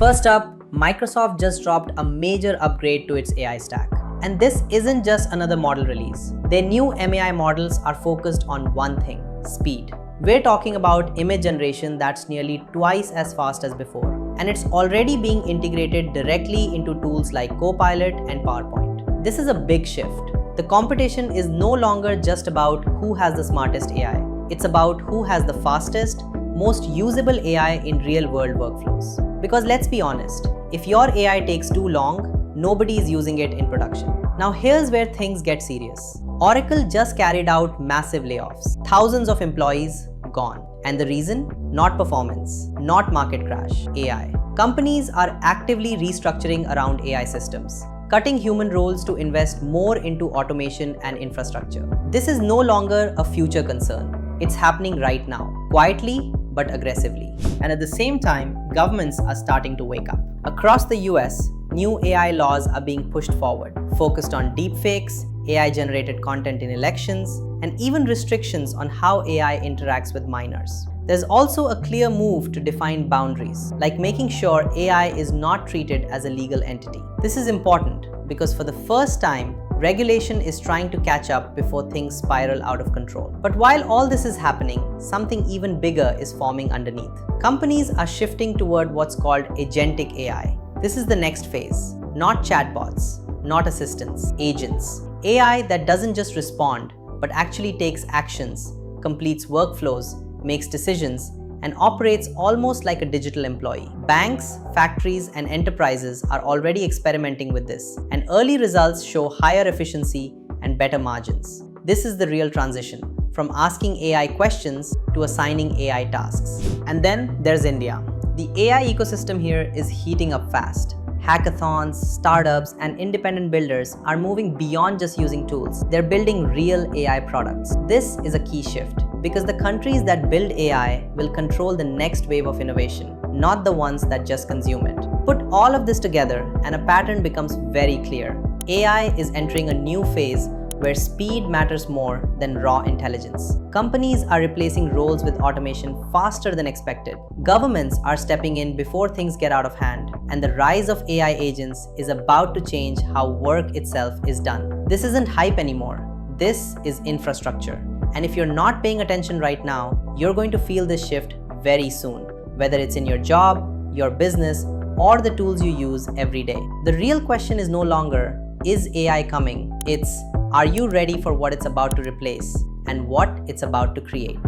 First up, Microsoft just dropped a major upgrade to its AI stack. And this isn't just another model release. Their new MAI models are focused on one thing: speed. We're talking about image generation that's nearly twice as fast as before. And it's already being integrated directly into tools like Copilot and PowerPoint. This is a big shift. The competition is no longer just about who has the smartest AI. It's about who has the fastest, most usable AI in real-world workflows. Because let's be honest, if your AI takes too long, nobody is using it in production. Now here's where things get serious. Oracle just carried out massive layoffs. Thousands of employees gone. And the reason? Not performance, not market crash, AI. Companies are actively restructuring around AI systems, cutting human roles to invest more into automation and infrastructure. This is no longer a future concern. It's happening right now, quietly but aggressively. And at the same time, governments are starting to wake up. Across the US, new AI laws are being pushed forward, focused on deepfakes, AI-generated content in elections, and even restrictions on how AI interacts with minors. There's also a clear move to define boundaries, like making sure AI is not treated as a legal entity. This is important because for the first time, regulation is trying to catch up before things spiral out of control. But while all this is happening, something even bigger is forming underneath. Companies are shifting toward what's called agentic AI. This is the next phase. Not chatbots, not assistants, agents. AI that doesn't just respond, but actually takes actions, completes workflows, makes decisions, and operates almost like a digital employee. Banks, factories, and enterprises are already experimenting with this, and early results show higher efficiency and better margins. This is the real transition, from asking AI questions to assigning AI tasks. And then there's India. The AI ecosystem here is heating up fast. Hackathons, startups, and independent builders are moving beyond just using tools. They're building real AI products. This is a key shift because the countries that build AI will control the next wave of innovation, not the ones that just consume it. Put all of this together and a pattern becomes very clear. AI is entering a new phase where speed matters more than raw intelligence. Companies are replacing roles with automation faster than expected. Governments are stepping in before things get out of hand. And the rise of AI agents is about to change how work itself is done. This isn't hype anymore. This is infrastructure. And if you're not paying attention right now, you're going to feel this shift very soon, whether it's in your job, your business, or the tools you use every day. The real question is no longer, is AI coming? It's, are you ready for what it's about to replace and what it's about to create?